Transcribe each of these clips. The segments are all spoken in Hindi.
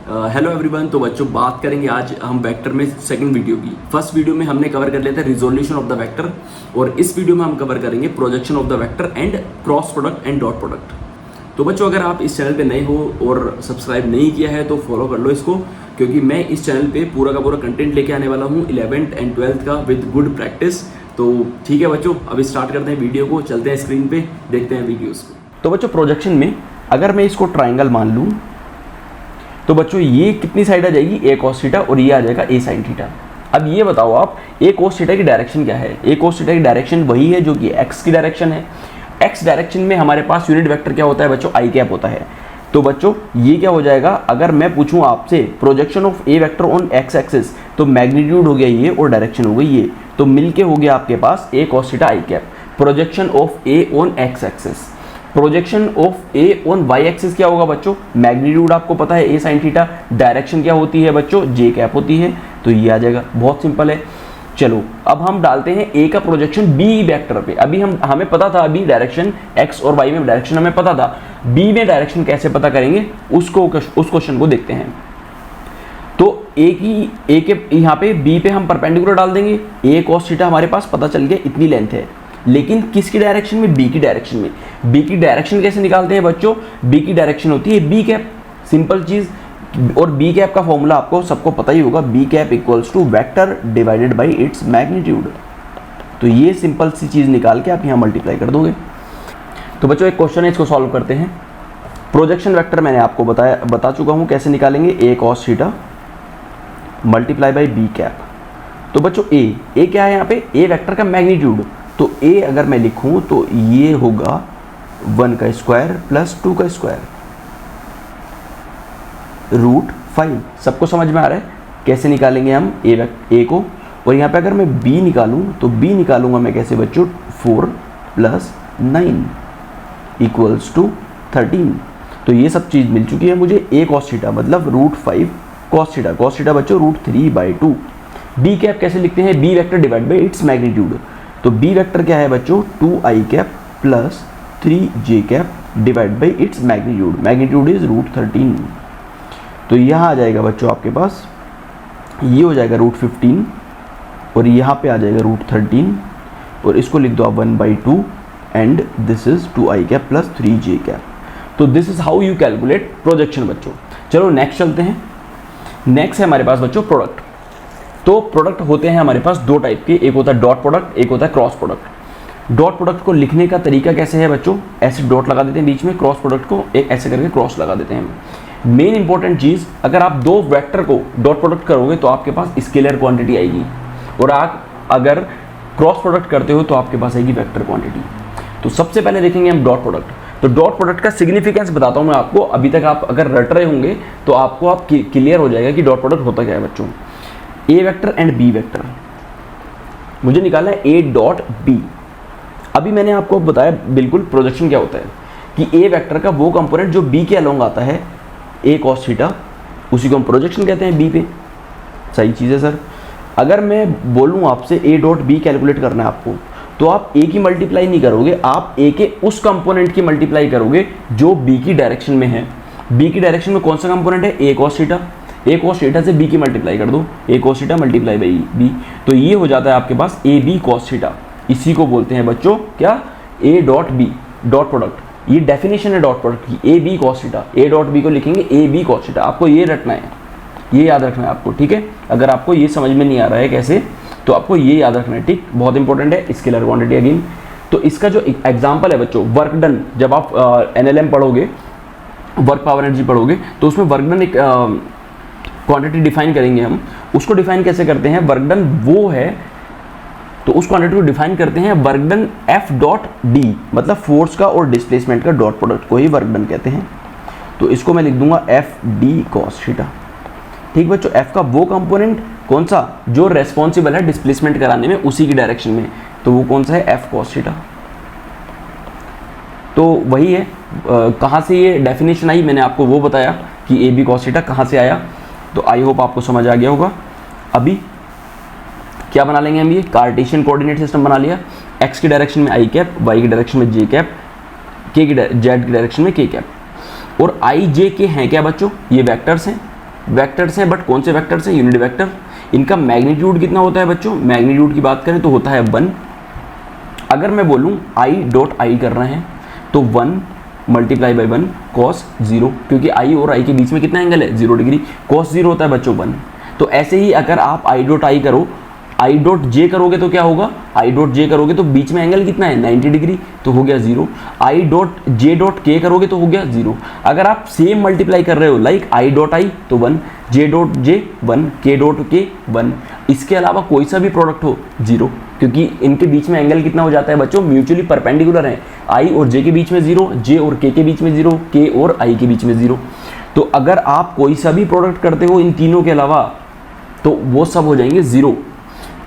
Hello everyone. तो बच्चों बात करेंगे आज हम वेक्टर में सेकंड वीडियो की। फर्स्ट वीडियो में हमने कवर कर लिया था रिजोल्यूशन ऑफ द वेक्टर और इस वीडियो में हम कवर करेंगे projection of the vector and cross product and dot product. तो बच्चों अगर आप इस चैनल पे नए हो और सब्सक्राइब नहीं किया है तो फॉलो कर लो इसको, क्योंकि मैं इस चैनल पे पूरा का पूरा कंटेंट लेके आने वाला हूँ 11th एंड 12th का विद गुड प्रैक्टिस। तो ठीक है बच्चों, अभी स्टार्ट करते हैं वीडियो को, चलते हैं स्क्रीन पे, देखते हैं वीडियोस को। तो बच्चों प्रोजेक्शन में अगर मैं इसको ट्राइंगल मान लूँ तो बच्चों ये कितनी साइड आ जाएगी, ए कॉस थीटा, और ये आ जाएगा ए साइन थीटा। अब ये बताओ आप ए कॉस थीटा की डायरेक्शन क्या है। ए कॉस थीटा की डायरेक्शन वही है जो कि एक्स की डायरेक्शन है। एक्स डायरेक्शन में हमारे पास यूनिट वेक्टर क्या होता है बच्चों, आई कैप होता है। तो बच्चों ये क्या हो जाएगा, अगर मैं पूछूं आपसे projection of A vector on x axis, तो मैग्नीट्यूड हो गया ये और डायरेक्शन हो गई ये, तो मिलके हो गया आपके पास A cos theta i cap. Projection of A on x axis, projection of A on y axis क्या होगा बच्चों, मैग्नीट्यूड आपको पता है ए साइन थीटा, डायरेक्शन क्या होती है बच्चों, जे कैप होती है, तो ये आ जाएगा। बहुत सिंपल है। चलो अब हम डालते हैं ए का प्रोजेक्शन बी वेक्टर पे। अभी हमें पता था, अभी डायरेक्शन एक्स और वाई में डायरेक्शन हमें पता था, बी में डायरेक्शन कैसे पता करेंगे उस क्वेश्चन को देखते हैं। तो ए के यहाँ पे बी पे हम परपेंडिकुलर डाल देंगे, ए कॉस थीटा हमारे पास पता चल गया इतनी लेंथ है, लेकिन किसकी डायरेक्शन में, बी की डायरेक्शन में। बी की डायरेक्शन कैसे निकालते हैं बच्चों, बी की डायरेक्शन होती है बी कैप, सिंपल चीज। और बी कैप का फॉर्मूला आपको सबको पता ही होगा, b cap equals to vector divided by its magnitude. तो ये सिंपल सी चीज निकाल के आप यहाँ मल्टीप्लाई कर दोगे। तो बच्चों एक क्वेश्चन है, इसको सॉल्व करते हैं। प्रोजेक्शन वेक्टर मैंने आपको बता चुका हूँ कैसे निकालेंगे, A cos theta multiply by B cap. तो बच्चों ए क्या है यहाँ पे, ए वेक्टर का मैग्नीट्यूड। तो ए अगर मैं लिखूं तो ये होगा 1 का स्क्वायर प्लस 2 का स्क्वायर √5। सबको समझ में आ रहा है कैसे निकालेंगे हम ए को। और यहाँ पे अगर मैं बी निकालूं तो बी निकालूंगा मैं कैसे बच्चों, 4 + 9 = 13। तो ये सब चीज़ मिल चुकी है मुझे। ए कॉस थीटा मतलब √5 कॉस थीटा, कॉस थीटा बच्चों √3/2। बी कैप कैसे लिखते हैं, b vector divide by its magnitude. तो बी वेक्टर क्या है बच्चों, 2i cap plus 3j cap divide by its magnitude. Magnitude is √13। तो यहाँ आ जाएगा बच्चों आपके पास, ये हो जाएगा √15 और यहाँ पे आ जाएगा √13, और इसको लिख दो आप 1/2 and this is 2i cap plus 3j cap. तो this is how you calculate projection बच्चों। चलो नेक्स्ट चलते हैं। नेक्स्ट है हमारे पास बच्चों प्रोडक्ट। तो प्रोडक्ट होते हैं हमारे पास दो टाइप के, एक होता है डॉट प्रोडक्ट, एक होता है क्रॉस प्रोडक्ट। डॉट प्रोडक्ट को लिखने का तरीका कैसे है बच्चों, ऐसे डॉट लगा देते हैं बीच में, क्रॉस प्रोडक्ट को एक ऐसे करके क्रॉस लगा देते हैं। मेन इंपॉर्टेंट चीज़, अगर आप दो वेक्टर को डॉट प्रोडक्ट करोगे तो आपके पास स्केलर क्वांटिटी आएगी, और आप अगर क्रॉस प्रोडक्ट करते हो तो आपके पास आएगी वेक्टर क्वांटिटी। तो सबसे पहले देखेंगे हम डॉट प्रोडक्ट। तो डॉट प्रोडक्ट का सिग्निफिकेंस बताता हूँ मैं आपको। अभी तक आप अगर रट रहे होंगे तो आपको क्लियर हो जाएगा कि डॉट प्रोडक्ट होता क्या है बच्चों। ए वेक्टर एंड बी वेक्टर, मुझे निकालना है ए डॉट बी। अभी मैंने आपको बताया बिल्कुल प्रोजेक्शन क्या होता है, कि ए वेक्टर का वो कंपोनेंट जो बी के अलोंग आता है, ए कॉस थीटा, उसी को हम प्रोजेक्शन कहते हैं बी पे। सही चीज़ है सर। अगर मैं बोलूँ आपसे ए डॉट बी कैलकुलेट करना है आपको, तो आप ए की मल्टीप्लाई नहीं करोगे, आप ए के उस कंपोनेंट की मल्टीप्लाई करोगे जो बी की डायरेक्शन में है। बी की डायरेक्शन में कौन सा कंपोनेंट है, A cos theta. A cos theta से बी की मल्टीप्लाई कर दो, A cos theta multiply by B, तो ये हो जाता है आपके पास ए बी कॉस थीटा। इसी को बोलते हैं बच्चों क्या, A dot B dot product. ये डेफिनेशन है डॉट प्रोडक्ट की, A B cos theta. A dot B को लिखेंगे ए बी कॉस थीटा। आपको ये रटना है, ये याद रखना है आपको, ठीक है। अगर आपको ये समझ में नहीं आ रहा है कैसे, तो आपको ये याद रखना है, ठीक, बहुत इंपॉर्टेंट है। Scalar quantity again. तो इसका जो एग्जाम्पल है बच्चों, वर्क डन, जब आप NLM पढ़ोगे, वर्क पावर एनर्जी पढ़ोगे, तो उसमें वर्क डन एक क्वांटिटी डिफाइन करेंगे हम। उसको डिफाइन कैसे करते हैं, वर्क डन वो है, तो उस क्वांटिटी को डिफाइन करते हैं work done F dot D, मतलब फोर्स का और डिस्प्लेसमेंट का डॉट प्रोडक्ट को ही वर्क डन कहते हैं। तो इसको मैं लिख दूंगा एफ डी कॉस थीटा। ठीक बच्चों, एफ का वो कंपोनेंट कौन सा जो रेस्पॉन्सिबल है डिस्प्लेसमेंट कराने में, उसी की डायरेक्शन में, तो वो कौन सा है, एफ कॉस थीटा। तो वही है। कहाँ से ये डेफिनेशन आई मैंने आपको वो बताया कि ए बी कॉस थीटा कहाँ से आया। तो आई होप आपको समझ आ गया होगा। अभी क्या बना लेंगे हम, ये कार्टेशियन कोऑर्डिनेट सिस्टम बना लिया। एक्स की डायरेक्शन में आई कैप, वाई की डायरेक्शन में जे कैप, जेड की डायरेक्शन में के कैप। और आई जे के हैं क्या बच्चों, ये वेक्टर्स हैं। वेक्टर्स हैं, बट कौन से वेक्टर्स हैं? Unit vector. इनका मैग्नीट्यूड कितना होता है बच्चों? मैग्नीट्यूड की बात करें तो होता है 1। अगर मैं बोलूँ आई डॉट आई करना है तो 1 मल्टीप्लाई बाई 1 कॉस 0, क्योंकि आई और आई के बीच में कितना एंगल है? 0 डिग्री। कॉस 0 होता है बच्चों 1। तो ऐसे ही अगर आप आई डॉट आई करो, आई डॉट जे करोगे तो क्या होगा? आई डॉट जे करोगे तो बीच में एंगल कितना है? 90 डिग्री, तो हो गया 0। आई डॉट जे डॉट के करोगे तो हो गया 0। अगर आप सेम मल्टीप्लाई कर रहे हो लाइक आई डॉट आई तो 1, जे डॉट जे 1, के डॉट के 1, इसके अलावा कोई सा भी प्रोडक्ट हो 0, क्योंकि इनके बीच में एंगल कितना हो जाता है बच्चों? म्यूचुअली परपेंडिकुलर है। आई और जे के बीच में 0, जे और के बीच में 0, के और आई के बीच में 0। तो अगर आप कोई सा भी प्रोडक्ट करते हो इन तीनों के अलावा तो वो सब हो जाएंगे 0।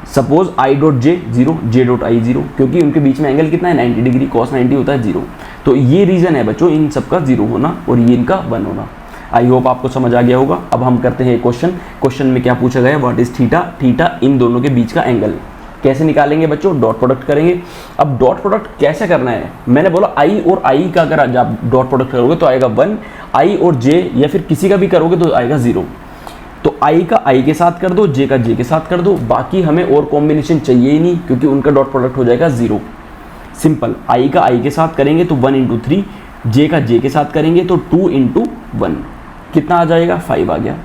Suppose I dot J 0, J dot I 0, क्योंकि उनके बीच में एंगल कितना है? 90 डिग्री, कॉस 90 होता है 0। तो ये रीज़न है बच्चों इन सब का 0 होना और ये इनका 1 होना। आई होप आपको समझ आ गया होगा। अब हम करते हैं क्वेश्चन में क्या पूछा गया? What is theta? Theta in दोनों के बीच का एंगल। कैसे निकालेंगे बच्चों? डॉट प्रोडक्ट करेंगे। अब डॉट प्रोडक्ट कैसे करना है? मैंने बोला आई और आई का अगर आप डॉट प्रोडक्ट करोगे तो आएगा 1, आई और जे या फिर किसी का भी करोगे तो आएगा 0। तो आई का आई के साथ कर दो, जे का जे के साथ कर दो, बाकी हमें और कॉम्बिनेशन चाहिए ही नहीं क्योंकि उनका डॉट प्रोडक्ट हो जाएगा 0। सिंपल, आई का आई के साथ करेंगे तो 1 × 3, जे का जे के साथ करेंगे तो 2 × 1, कितना आ जाएगा? 5 आ गया।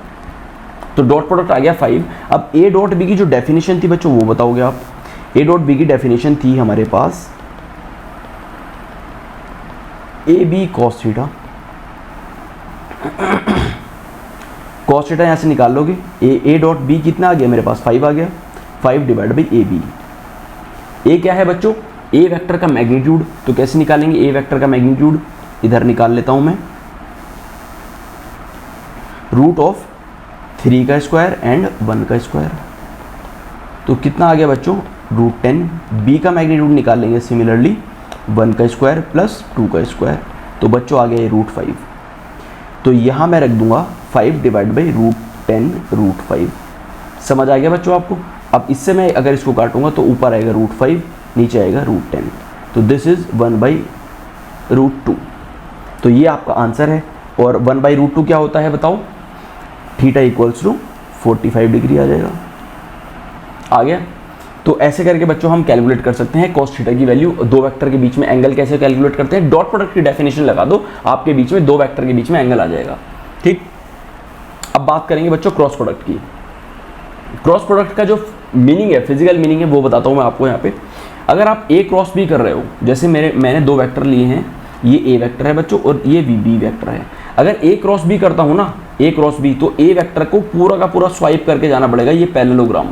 तो डॉट प्रोडक्ट आ गया 5। अब ए डॉट बी की जो डेफिनेशन थी बच्चों वो बताओगे आप। ए डॉट बी की डेफिनेशन थी हमारे पास A B cos theta. Cos theta यहाँ से निकाल लोगे। ए डॉट बी कितना आ गया मेरे पास? 5 आ गया। 5 डिवाइड बाई ए बी। ए क्या है बच्चों? ए वेक्टर का मैग्नीट्यूड। तो कैसे निकालेंगे ए वेक्टर का मैग्नीट्यूड? इधर निकाल लेता हूँ मैं, रूट ऑफ 3 का स्क्वायर एंड 1 का स्क्वायर। तो कितना आ गया बच्चों? √10। बी का मैग्नीट्यूड निकालेंगे सिमिलरली 1 का स्क्वायर प्लस 2 का स्क्वायर। तो बच्चों आ गया ये √5। तो यहाँ मैं रख दूंगा 5 डिवाइड बाई √10 √5। समझ आ गया बच्चों आपको? अब इससे मैं अगर इसको काटूंगा तो ऊपर आएगा √5, नीचे आएगा √10। तो दिस इज 1/√2। तो ये आपका आंसर है। और 1/√2 क्या होता है बताओ? थीटा इक्वल्स टू 45 डिग्री आ जाएगा। आ गया? तो ऐसे करके बच्चों हम कैलकुलेट कर सकते हैं कॉस थीटा की वैल्यू। दो वेक्टर के बीच में एंगल कैसे कैलकुलेट करते हैं? डॉट प्रोडक्ट की डेफिनेशन लगा दो, आपके बीच में दो वेक्टर के बीच में एंगल आ जाएगा। ठीक, अब बात करेंगे बच्चों क्रॉस प्रोडक्ट की। क्रॉस प्रोडक्ट का जो मीनिंग है, फिजिकल मीनिंग है, वो बताता हूँ मैं आपको यहाँ पे। अगर आप ए क्रॉस बी कर रहे हो, जैसे मैंने दो वेक्टर लिए हैं, ये ए वेक्टर है बच्चों और ये बी वेक्टर है। अगर ए क्रॉस बी करता हूँ ना, ए क्रॉस बी, तो ए वेक्टर को पूरा का पूरा स्वाइप करके जाना पड़ेगा। ये पैरेललोग्राम,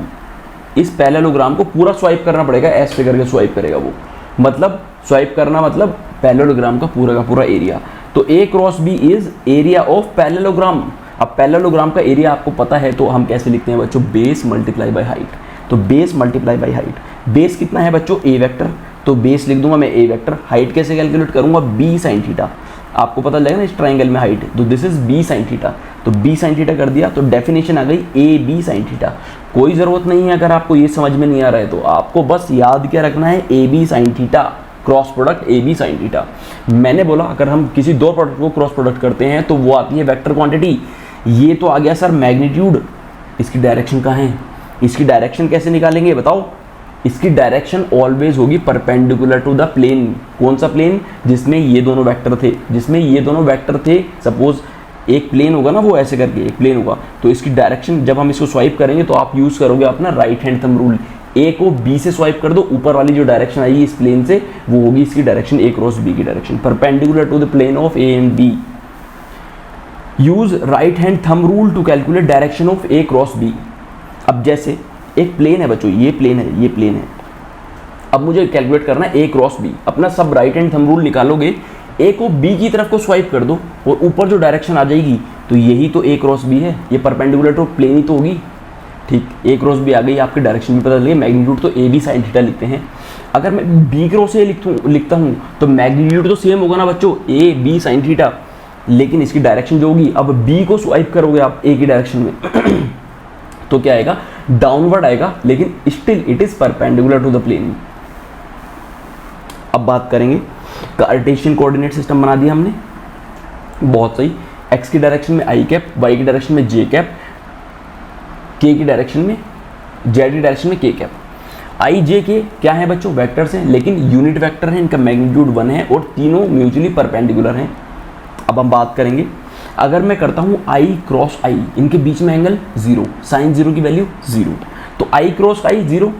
इस पैरेललोग्राम को पूरा स्वाइप करना पड़ेगा, ऐसे करके स्वाइप करेगा वो। मतलब स्वाइप करना मतलब पैरेललोग्राम का पूरा एरिया। तो A cross B is area of parallelogram. अब पैरेललोग्राम का एरिया आपको पता है तो हम कैसे लिखते हैं बच्चों? Base multiply by height. तो base multiply by height. Base कितना है बच्चों? ए वेक्टर, तो बेस लिख दूंगा मैं ए वेक्टर। हाइट कैसे कैलकुलेट करूंगा? B sine theta. आपको पता लगेगा ना इस ट्राइंगल में हाइट, तो this is b sine theta. तो बी साइन थीटा कर दिया तो डेफिनेशन आ गई ए बी साइन थीटा। कोई ज़रूरत नहीं है, अगर आपको ये समझ में नहीं आ रहा है तो आपको बस याद क्या रखना है? A b sine theta, cross product a b sine theta. मैंने बोला अगर हम किसी दो प्रोडक्ट को क्रॉस प्रोडक्ट करते हैं तो वो आती है वेक्टर क्वांटिटी। ये तो आ गया सर मैग्नीट्यूड। इसकी डायरेक्शन कहाँ है? इसकी डायरेक्शन कैसे निकालेंगे बताओ? इसकी डायरेक्शन ऑलवेज होगी परपेंडिकुलर टू द प्लेन। कौन सा प्लेन? जिसमें ये दोनों वेक्टर थे, जिसमें ये दोनों वेक्टर थे। सपोज एक प्लेन होगा ना, वो ऐसे करके एक प्लेन होगा, तो इसकी डायरेक्शन जब हम इसको स्वाइप करेंगे तो आप यूज करोगे अपना राइट हैंड थंब रूल। ए को बी से स्वाइप कर दो, ऊपर वाली जो डायरेक्शन आएगी इस प्लेन से वो होगी इसकी डायरेक्शन ए क्रॉस बी की direction, perpendicular to the plane of a and b. Use right hand thumb rule to calculate direction of a cross b. अब जैसे एक प्लेन है बच्चों, ये प्लेन है, ये प्लेन है। अब मुझे कैलकुलेट करना है ए क्रॉस बी। अपना सब राइट हैंड थंब रूल निकालोगे, ए को बी की तरफ को स्वाइप कर दो और ऊपर जो डायरेक्शन आ जाएगी तो यही तो ए क्रॉस बी है। ये परपेंडिकुलर टू प्लेन ही तो होगी। ठीक, ए क्रॉस बी आ गई, आपकी डायरेक्शन भी पता चल गई। मैग्नीट्यूड तो ए बी साइन थीटा लिखते हैं। अगर मैं बी क्रॉस ए लिखता हूँ तो मैग्नीट्यूड तो सेम होगा ना बच्चों, ए बी साइन थीटा, लेकिन इसकी डायरेक्शन जो होगी, अब बी को स्वाइप करोगे आप ए की डायरेक्शन में तो क्या आएगा? डाउनवर्ड आएगा, लेकिन still it is perpendicular to the plane. अब बात करेंगे, कार्टेशियन कोऑर्डिनेट सिस्टम बना दिया हमने, बहुत सही। एक्स की डायरेक्शन में आई कैप, वाई की डायरेक्शन में जे कैप, के की डायरेक्शन में, जेड की डायरेक्शन में के कैप। आई जे के क्या है बच्चों, वेक्टर्स हैं, लेकिन यूनिट वेक्टर है, इनका मैग्नीट्यूड 1 है और तीनों म्यूचुअली परपेंडिकुलर हैं। अब हम बात करेंगे, अगर मैं करता हूँ आई क्रॉस आई, इनके बीच में एंगल 0, साइन 0 की वैल्यू 0, तो आई क्रॉस आई 0,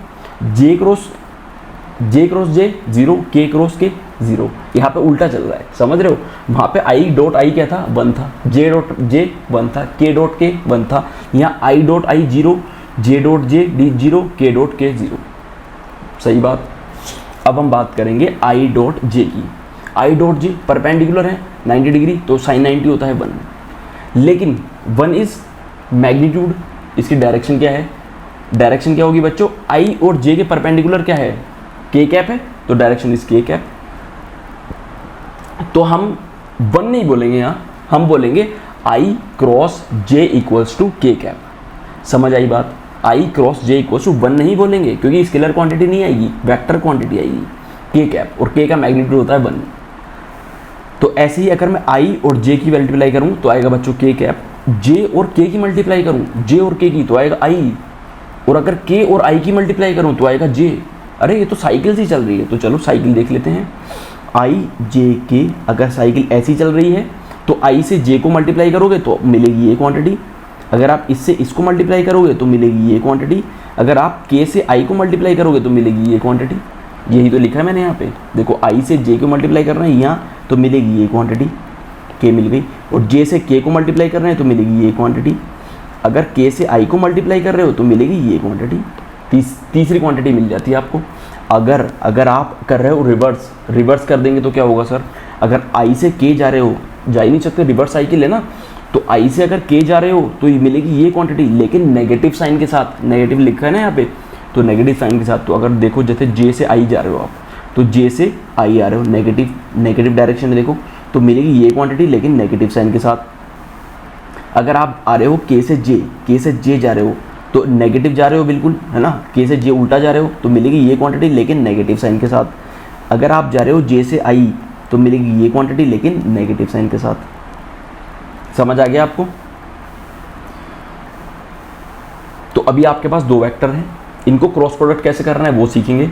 जे क्रॉस जे 0, के क्रॉस के 0। यहाँ पे उल्टा चल रहा है, समझ रहे हो। वहाँ पे आई डॉट आई क्या था, 1 था, जे डॉट जे 1 था, के डॉट के 1 था। यहाँ I dot I 0, J dot J 0, के डॉट के 0। सही बात। अब हम बात करेंगे आई डॉट जे की। आई डॉट जे परपेंडिकुलर है 90 डिग्री, तो साइन 90 होता है 1, लेकिन 1 इज मैग्नीट्यूड, इसकी डायरेक्शन क्या है, डायरेक्शन क्या होगी बच्चों, आई और जे के परपेंडिकुलर क्या है, के कैप है, तो डायरेक्शन इज के कैप। तो हम 1 नहीं बोलेंगे यहाँ, हम बोलेंगे आई क्रॉस जे इक्वल्स टू के कैप। समझ आई बात। आई क्रॉस जे इक्वल्स टू 1 नहीं बोलेंगे, क्योंकि स्केलर क्वांटिटी नहीं आएगी, वेक्टर क्वांटिटी आएगी, के कैप, और के का मैग्नीट्यूड होता है 1। तो ऐसे ही अगर मैं आई और जे की मल्टीप्लाई करूं तो आएगा बच्चों के कैप, जे और के की मल्टीप्लाई करूं, जे और के की, तो आएगा आई, और अगर के और आई की मल्टीप्लाई करूं तो आएगा जे। अरे ये तो साइकिल सी चल रही है, तो चलो साइकिल देख लेते हैं। आई जे के, अगर साइकिल ऐसी चल रही है तो आई से जे को मल्टीप्लाई करोगे तो मिलेगी ये क्वांटिटी, अगर आप इससे इसको मल्टीप्लाई करोगे तो मिलेगी ये क्वांटिटी, अगर आप के से आई को मल्टीप्लाई करोगे तो मिलेगी ये क्वांटिटी। यही तो लिखा है मैंने यहाँ पे, देखो आई से जे को मल्टीप्लाई कर रहे हैं यहाँ, तो मिलेगी ये क्वांटिटी, के मिल गई, और जे से के को मल्टीप्लाई कर रहे हैं तो मिलेगी ये क्वांटिटी, अगर के से आई को मल्टीप्लाई कर रहे हो तो मिलेगी ये क्वांटिटी। तीसरी क्वांटिटी मिल जाती है आपको। अगर आप कर रहे हो रिवर्स कर देंगे तो क्या होगा सर, अगर आई से के जा रहे हो, जा ही नहीं सकते, रिवर्स साइकिल है ना, तो आई से अगर के जा रहे हो तो ये मिलेगी ये क्वांटिटी, लेकिन नेगेटिव साइन के साथ, नेगेटिव लिखा है ना यहाँ पे, तो नेगेटिव साइन के साथ। तो अगर देखो जैसे जे से आई जा रहे हो आप, तो जे से आई आ रहे हो, नेगेटिव डायरेक्शन में देखो, तो मिलेगी ये क्वांटिटी लेकिन नेगेटिव साइन के साथ। अगर आप आ रहे हो के से जे जा रहे हो, तो नेगेटिव जा रहे हो बिल्कुल, है ना, के से जे उल्टा जा रहे हो, तो मिलेगी ये क्वांटिटी लेकिन नेगेटिव साइन के साथ। अगर आप जा रहे हो जे से आई, तो मिलेगी ये क्वांटिटी लेकिन नेगेटिव साइन के साथ। समझ आ गया आपको। तो अभी आपके पास 2 वेक्टर हैं, इनको क्रॉस प्रोडक्ट कैसे करना है वो सीखेंगे।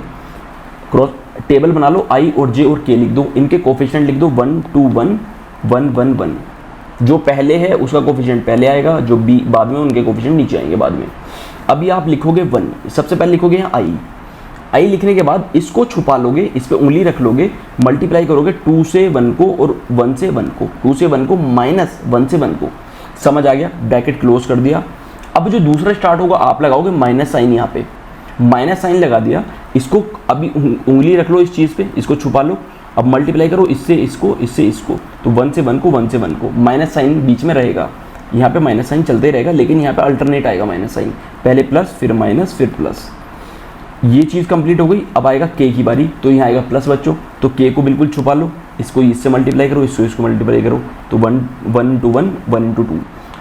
क्रॉस टेबल बना लो, आई और जे और के लिख दो, इनके कोफिशिएंट लिख दो 1 2 1 1 1 1। जो पहले है उसका कोफिशिएंट पहले आएगा, जो बी बाद में, उनके कोफिशिएंट नीचे आएंगे बाद में। अभी आप लिखोगे 1, सबसे पहले लिखोगे यहाँ आई लिखने के बाद इसको छुपा लोगे, इस पर उंगली रख लोगे, मल्टीप्लाई करोगे 2 से 1 को और 1 से 1 को, 2 से 1 को माइनस 1 से 1 को। समझ आ गया, ब्रैकेट क्लोज कर दिया। अब जो दूसरा स्टार्ट होगा आप लगाओगे माइनस साइन, यहाँ पे माइनस साइन लगा दिया, इसको अभी उंगली रख लो इस चीज़ पे, इसको छुपा लो, अब मल्टीप्लाई करो इससे इसको, इससे इसको, तो 1 से 1 को, 1 से 1 को, माइनस साइन बीच में रहेगा, यहाँ पे माइनस साइन चलते ही रहेगा, लेकिन यहाँ पे अल्टरनेट आएगा माइनस साइन, पहले प्लस फिर माइनस फिर प्लस। ये चीज़ कंप्लीट हो गई। अब आएगा के की बारी, तो यहाँ आएगा प्लस बच्चों, तो के को बिल्कुल छुपा लो, इसको इससे मल्टीप्लाई करो, इसको मल्टीप्लाई करो, तो 1 1 to 1 1 to 2,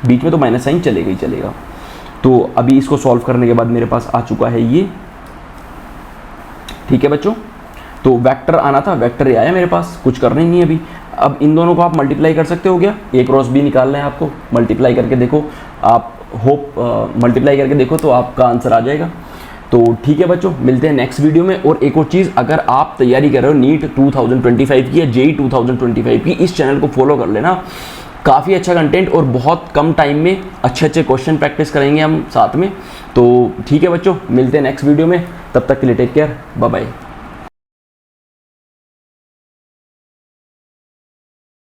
बीच में तो माइनस साइन चलेगा ही चलेगा। तो अभी इसको सॉल्व करने के बाद मेरे पास आ चुका है ये, ठीक है बच्चों। तो वेक्टर आना था, वेक्टर ये आया मेरे पास, कुछ करना ही नहीं है अभी। अब इन दोनों को आप मल्टीप्लाई कर सकते हो क्या, ए क्रॉस बी निकालना है आपको, मल्टीप्लाई करके देखो, आप मल्टीप्लाई करके देखो तो आपका आंसर आ जाएगा। तो ठीक है बच्चों, मिलते हैं नेक्स्ट वीडियो में। और एक और चीज़, अगर आप तैयारी कर रहे हो नीट 2025 की या जेई 2025 की, इस चैनल को फॉलो कर लेना, काफ़ी अच्छा कंटेंट और बहुत कम टाइम में अच्छे अच्छे क्वेश्चन प्रैक्टिस करेंगे हम साथ में। तो ठीक है बच्चों, मिलते हैं नेक्स्ट वीडियो में, तब तक के लिए टेक केयर, बाय बाय।